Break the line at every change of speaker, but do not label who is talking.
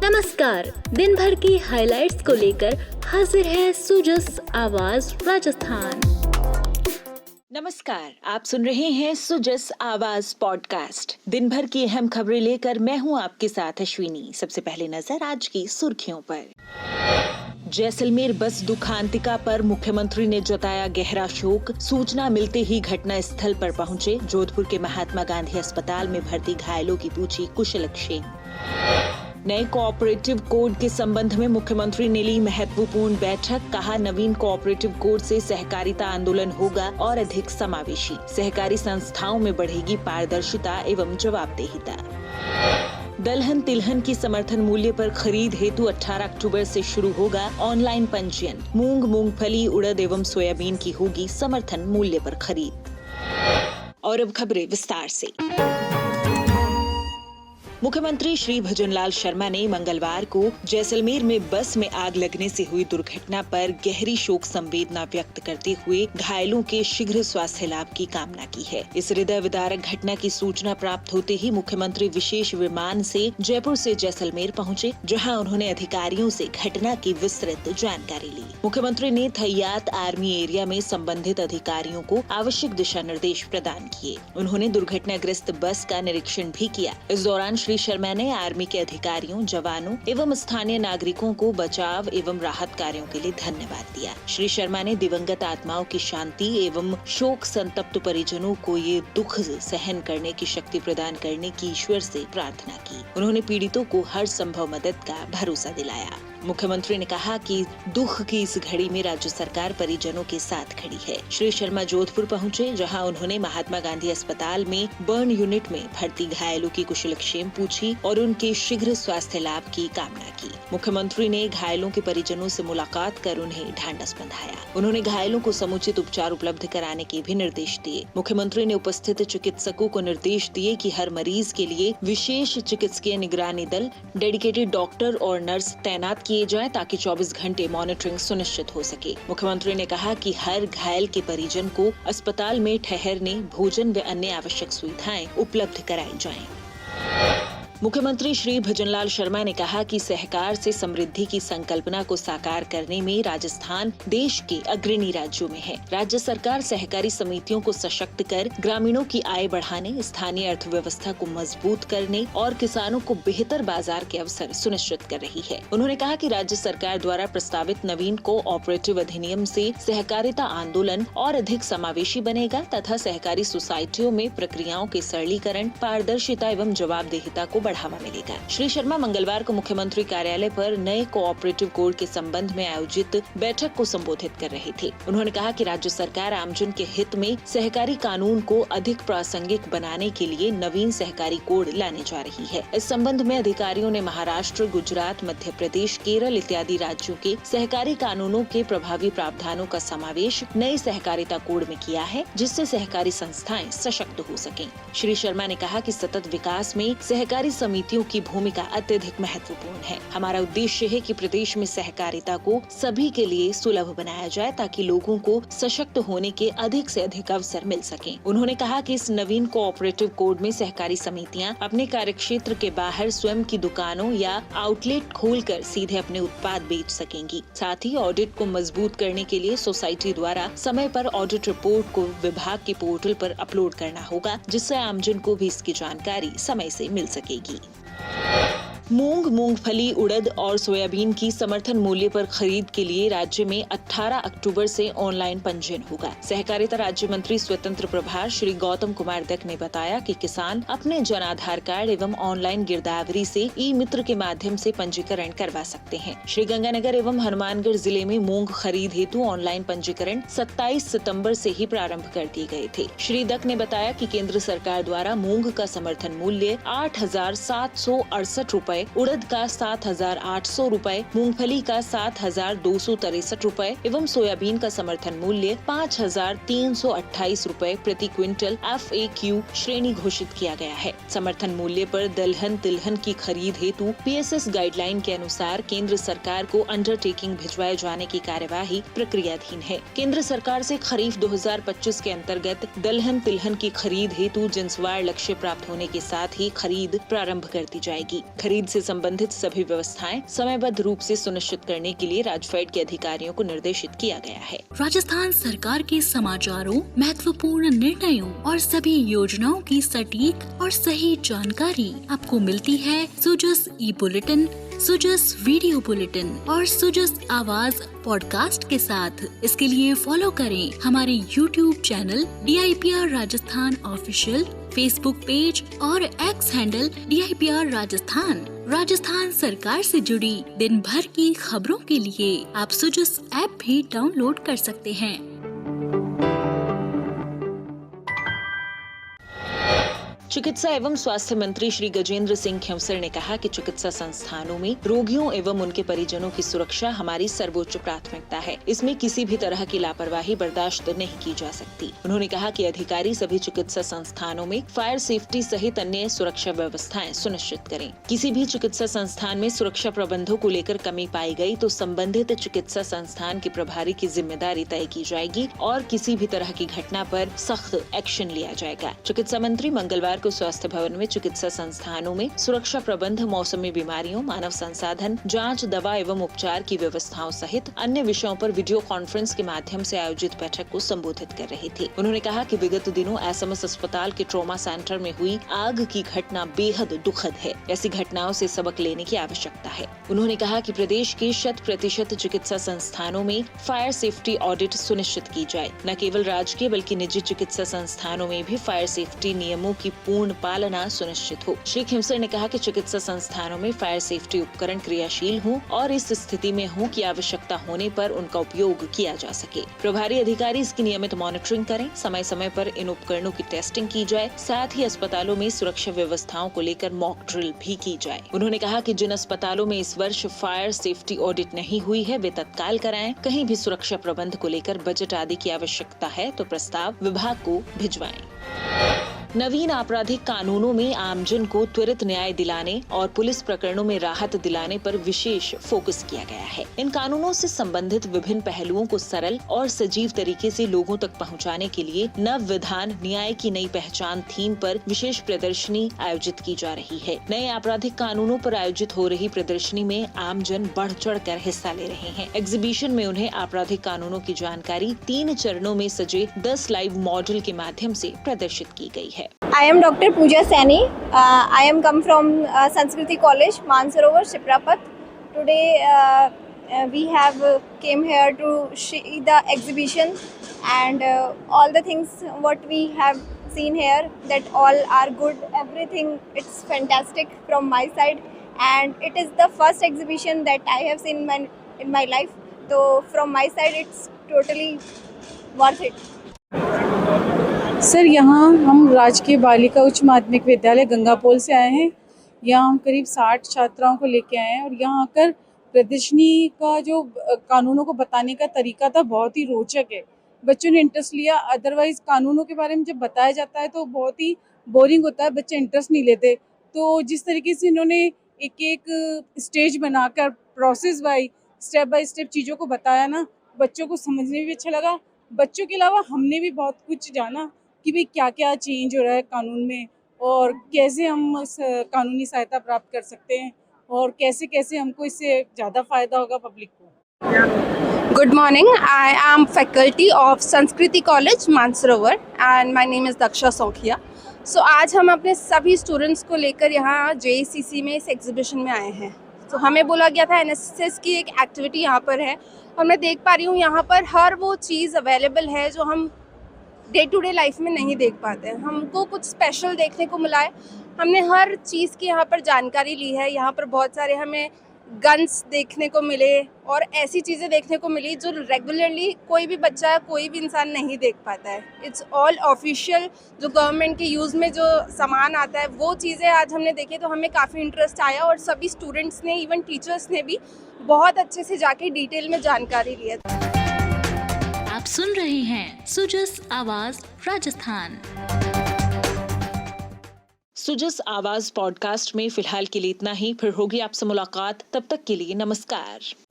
नमस्कार, दिन भर की हाइलाइट्स को लेकर हाजिर है सुजस आवाज राजस्थान।
नमस्कार, आप सुन रहे हैं सुजस आवाज पॉडकास्ट। दिन भर की अहम खबरें लेकर मैं हूं आपके साथ अश्विनी। सबसे पहले नजर आज की सुर्खियों पर। जैसलमेर बस दुखांतिका पर मुख्यमंत्री ने जताया गहरा शोक। सूचना मिलते ही घटना स्थल पर पहुंचे। जोधपुर के महात्मा गांधी अस्पताल में भर्ती घायलों की पूछी कुशलक्षेम। नए कोऑपरेटिव कोड के संबंध में मुख्यमंत्री ने ली महत्वपूर्ण बैठक। कहा, नवीन कोऑपरेटिव कोड से सहकारिता आंदोलन होगा और अधिक समावेशी। सहकारी संस्थाओं में बढ़ेगी पारदर्शिता एवं जवाबदेहिता। दलहन तिलहन की समर्थन मूल्य पर खरीद हेतु 18 अक्टूबर से शुरू होगा ऑनलाइन पंजीयन। मूंग, मूंगफली, उड़द एवं सोयाबीन की होगी समर्थन मूल्य पर खरीद। और अब खबरें विस्तार से। मुख्यमंत्री श्री भजनलाल शर्मा ने मंगलवार को जैसलमेर में बस में आग लगने से हुई दुर्घटना पर गहरी शोक संवेदना व्यक्त करते हुए घायलों के शीघ्र स्वास्थ्य लाभ की कामना की है। इस हृदय विदारक घटना की सूचना प्राप्त होते ही मुख्यमंत्री विशेष विमान से जयपुर से जैसलमेर पहुंचे, जहां उन्होंने अधिकारियों से घटना की विस्तृत जानकारी ली। मुख्यमंत्री ने थैयात आर्मी एरिया में संबंधित अधिकारियों को आवश्यक दिशा निर्देश प्रदान किए। उन्होंने दुर्घटनाग्रस्त बस का निरीक्षण भी किया। इस दौरान श्री शर्मा ने आर्मी के अधिकारियों, जवानों एवं स्थानीय नागरिकों को बचाव एवं राहत कार्यों के लिए धन्यवाद दिया। श्री शर्मा ने दिवंगत आत्माओं की शांति एवं शोक संतप्त परिजनों को ये दुख सहन करने की शक्ति प्रदान करने की ईश्वर से प्रार्थना की। उन्होंने पीड़ितों को हर संभव मदद का भरोसा दिलाया। मुख्यमंत्री ने कहा कि दुख की इस घड़ी में राज्य सरकार परिजनों के साथ खड़ी है। श्री शर्मा जोधपुर पहुंचे, जहां उन्होंने महात्मा गांधी अस्पताल में बर्न यूनिट में भर्ती घायलों की कुशलक्षेम पूछी और उनके शीघ्र स्वास्थ्य लाभ की कामना की। मुख्यमंत्री ने घायलों के परिजनों से मुलाकात कर उन्हें ढांढस बंधाया। उन्होंने घायलों को समुचित उपचार उपलब्ध कराने के भी निर्देश दिए। मुख्यमंत्री ने उपस्थित चिकित्सकों को निर्देश दिए कि हर मरीज के लिए विशेष चिकित्सकीय निगरानी दल, डेडिकेटेड डॉक्टर और नर्स तैनात किए जाएं, ताकि 24 घंटे मॉनिटरिंग सुनिश्चित हो सके। मुख्यमंत्री ने कहा कि हर घायल के परिजन को अस्पताल में ठहरने, भोजन व अन्य आवश्यक सुविधाएं उपलब्ध कराई जाएं। मुख्यमंत्री श्री भजनलाल शर्मा ने कहा कि सहकार से समृद्धि की संकल्पना को साकार करने में राजस्थान देश के अग्रणी राज्यों में है। राज्य सरकार सहकारी समितियों को सशक्त कर ग्रामीणों की आय बढ़ाने, स्थानीय अर्थव्यवस्था को मजबूत करने और किसानों को बेहतर बाजार के अवसर सुनिश्चित कर रही है। उन्होंने कहा कि राज्य सरकार द्वारा प्रस्तावित नवीन कोऑपरेटिव अधिनियम से सहकारिता आंदोलन और अधिक समावेशी बनेगा तथा सहकारी सोसाइटियों में प्रक्रियाओं के सरलीकरण, पारदर्शिता एवं जवाबदेहिता को बढ़ावा मिलेगा। श्री शर्मा मंगलवार को मुख्यमंत्री कार्यालय पर नए कोऑपरेटिव कोड के संबंध में आयोजित बैठक को संबोधित कर रहे थे। उन्होंने कहा कि राज्य सरकार आमजन के हित में सहकारी कानून को अधिक प्रासंगिक बनाने के लिए नवीन सहकारी कोड लाने जा रही है। इस संबंध में अधिकारियों ने महाराष्ट्र, गुजरात, मध्य प्रदेश, केरल इत्यादि राज्यों के सहकारी कानूनों के प्रभावी प्रावधानों का समावेश नए सहकारिता कोड में किया है, जिससे सहकारी संस्थाएं सशक्त हो सकें। श्री शर्मा ने कहा कि सतत विकास में सहकारी समितियों की भूमिका अत्यधिक महत्वपूर्ण है। हमारा उद्देश्य है कि प्रदेश में सहकारिता को सभी के लिए सुलभ बनाया जाए, ताकि लोगों को सशक्त होने के अधिक से अधिक अवसर मिल सकें। उन्होंने कहा कि इस नवीन कोऑपरेटिव कोड में सहकारी समितियां अपने कार्यक्षेत्र के बाहर स्वयं की दुकानों या आउटलेट खोलकर सीधे अपने उत्पाद बेच सकेंगी। साथ ही ऑडिट को मजबूत करने के लिए सोसाइटी द्वारा समय पर ऑडिट रिपोर्ट को विभाग के पोर्टल पर अपलोड करना होगा, जिससे आमजन को भी इसकी जानकारी समय से मिल सकेगी। मूंग, मूंगफली, उड़द और सोयाबीन की समर्थन मूल्य पर खरीद के लिए राज्य में 18 अक्टूबर से ऑनलाइन पंजीयन होगा। सहकारिता राज्य मंत्री स्वतंत्र प्रभार श्री गौतम कुमार दत्त ने बताया कि किसान अपने जन आधार कार्ड एवं ऑनलाइन गिरदावरी से ई मित्र के माध्यम से पंजीकरण करवा सकते हैं। श्रीगंगानगर एवं हनुमानगढ़ जिले में मूंग खरीद हेतु ऑनलाइन पंजीकरण 27 सितम्बर से ही प्रारंभ कर दिए गए थे। श्री दत्त ने बताया कि केंद्र सरकार द्वारा मूंग का समर्थन मूल्य 8,768 रूपए, उड़द का 7,800 रूपए, मूंगफली का 7,263 रूपए एवं सोयाबीन का समर्थन मूल्य 5,328 रूपए प्रति क्विंटल FAQ श्रेणी घोषित किया गया है। समर्थन मूल्य पर दलहन तिलहन की खरीद हेतु PSS गाइडलाइन के अनुसार केंद्र सरकार को अंडरटेकिंग भिजवाए जाने की कार्यवाही प्रक्रियाधीन है। केंद्र सरकार से खरीफ 2025 के अंतर्गत दलहन तिलहन की खरीद हेतु जिन्सवार लक्ष्य प्राप्त होने के साथ ही खरीद प्रारंभ कर दी जाएगी। खरीद खरीद से संबंधित सभी व्यवस्थाएं समयबद्ध रूप से सुनिश्चित करने के लिए राजफेड के अधिकारियों को निर्देशित किया गया है।
राजस्थान सरकार के समाचारों, महत्वपूर्ण निर्णयों और सभी योजनाओं की सटीक और सही जानकारी आपको मिलती है सुजस ई बुलेटिन, सुजस वीडियो बुलेटिन और सुजस आवाज पॉडकास्ट के साथ। इसके लिए फॉलो करें हमारे YouTube channel DIPR Rajasthan official, Facebook page और X handle DIPR Rajasthan. Rajasthan सरकार से जुड़ी दिन भर की खबरों के लिए आप सुजस ऐप भी डाउनलोड कर सकते हैं।
चिकित्सा एवं स्वास्थ्य मंत्री श्री गजेंद्र सिंह खेमसर ने कहा कि चिकित्सा संस्थानों में रोगियों एवं उनके परिजनों की सुरक्षा हमारी सर्वोच्च प्राथमिकता है। इसमें किसी भी तरह की लापरवाही बर्दाश्त नहीं की जा सकती। उन्होंने कहा कि अधिकारी सभी चिकित्सा संस्थानों में फायर सेफ्टी सहित अन्य सुरक्षा व्यवस्थाएं सुनिश्चित करें। किसी भी चिकित्सा संस्थान में सुरक्षा प्रबंधों को लेकर कमी पाई गई तो संबंधित चिकित्सा संस्थान के प्रभारी की जिम्मेदारी तय की जाएगी और किसी भी तरह की घटना पर सख्त एक्शन लिया जाएगा। चिकित्सा मंत्री मंगलवार को स्वास्थ्य भवन में चिकित्सा संस्थानों में सुरक्षा प्रबंध, मौसमी बीमारियों, मानव संसाधन, जांच, दवा एवं उपचार की व्यवस्थाओं सहित अन्य विषयों पर वीडियो कॉन्फ्रेंस के माध्यम से आयोजित बैठक को संबोधित कर रहे थे। उन्होंने कहा कि विगत दिनों SMS अस्पताल के ट्रॉमा सेंटर में हुई आग की घटना बेहद दुखद है। ऐसी घटनाओं से सबक लेने की आवश्यकता है। उन्होंने कहा कि प्रदेश के 100% चिकित्सा संस्थानों में फायर सेफ्टी ऑडिट सुनिश्चित की जाए। न केवल राजकीय बल्कि निजी चिकित्सा संस्थानों में भी फायर सेफ्टी नियमों की पूर्ण पालना सुनिश्चित हो। श्री खेमसर ने कहा कि चिकित्सा संस्थानों में फायर सेफ्टी उपकरण क्रियाशील हों और इस स्थिति में हो कि आवश्यकता होने पर उनका उपयोग किया जा सके। प्रभारी अधिकारी इसकी नियमित मॉनिटरिंग करें, समय समय पर इन उपकरणों की टेस्टिंग की जाए। साथ ही अस्पतालों में सुरक्षा व्यवस्थाओं को लेकर मॉक ड्रिल भी की जाए। उन्होंने कहा कि जिन अस्पतालों में इस वर्ष फायर सेफ्टी ऑडिट नहीं हुई है वे तत्काल कराएं। कहीं भी सुरक्षा प्रबंध को लेकर बजट आदि की आवश्यकता है तो प्रस्ताव विभाग को भिजवाएं। नवीन आपराधिक कानूनों में आमजन को त्वरित न्याय दिलाने और पुलिस प्रकरणों में राहत दिलाने पर विशेष फोकस किया गया है। इन कानूनों से संबंधित विभिन्न पहलुओं को सरल और सजीव तरीके से लोगों तक पहुंचाने के लिए नव विधान न्याय की नई पहचान थीम पर विशेष प्रदर्शनी आयोजित की जा रही है। नए आपराधिक कानूनों पर आयोजित हो रही प्रदर्शनी में आमजन बढ़ चढ़ कर हिस्सा ले रहे हैं। एग्जीबिशन में उन्हें आपराधिक कानूनों की जानकारी 3 चरणों में सजे 10 लाइव मॉडल के माध्यम से प्रदर्शित की गई है।
I am Dr. Pooja Saini. I am come from Sanskriti College, Mansarovar, Shiprapat. Today we have came here to see the exhibition and all the things what we have seen here, that all are good. Everything it's fantastic from my side, and it is the first exhibition that I have seen in my life. So from my side it's totally worth it.
Sir, यहाँ हम राजकीय बालिका उच्च माध्यमिक विद्यालय गंगापोल से आए हैं। यहाँ हम करीब 60 छात्राओं को लेके आए हैं और यहाँ आकर प्रदर्शनी का जो कानूनों को बताने का तरीका था बहुत ही रोचक है। बच्चों ने इंटरेस्ट लिया। अदरवाइज कानूनों के बारे में जब बताया जाता है तो बहुत ही बोरिंग होता है, बच्चे इंटरेस्ट नहीं लेते। तो जिस तरीके से इन्होंने एक स्टेज बनाकर प्रोसेस बाय स्टेप चीज़ों को बताया ना, बच्चों को समझने में भी अच्छा लगा। बच्चों के अलावा हमने भी बहुत कुछ जाना कि भाई क्या क्या चेंज हो रहा है कानून में और कैसे हम इस कानूनी सहायता प्राप्त कर सकते हैं और कैसे कैसे हमको इससे ज़्यादा फ़ायदा होगा पब्लिक को।
Good morning. I am faculty of Sanskriti College, Mansarovar, and my name is Daksha Sonkhia. So आज हम अपने सभी स्टूडेंट्स को लेकर यहाँ JCC में इस एग्जीबिशन में आए हैं। तो हमें बोला गया था NSS की एक एक्टिविटी यहाँ पर है और मैं देख पा रही हूँ यहाँ पर हर वो चीज़ अवेलेबल है जो हम डे टू डे लाइफ में नहीं देख पाते हैं। हमको कुछ स्पेशल देखने को मिला है। हमने हर चीज़ की यहाँ पर जानकारी ली है। यहाँ पर बहुत सारे हमें गन्स देखने को मिले और ऐसी चीज़ें देखने को मिली जो रेगुलरली कोई भी बच्चा, कोई भी इंसान नहीं देख पाता है। इट्स ऑल ऑफिशियल, जो गवर्नमेंट के यूज़ में जो सामान आता है वो चीज़ें आज हमने देखी तो हमें काफ़ी इंटरेस्ट आया और सभी स्टूडेंट्स ने, इवन टीचर्स ने भी बहुत अच्छे से जाके डिटेल में जानकारी ली है।
आप सुन रहे हैं सुजस आवाज राजस्थान।
सुजस आवाज पॉडकास्ट में फिलहाल के लिए इतना ही। फिर होगी आपसे मुलाकात, तब तक के लिए नमस्कार।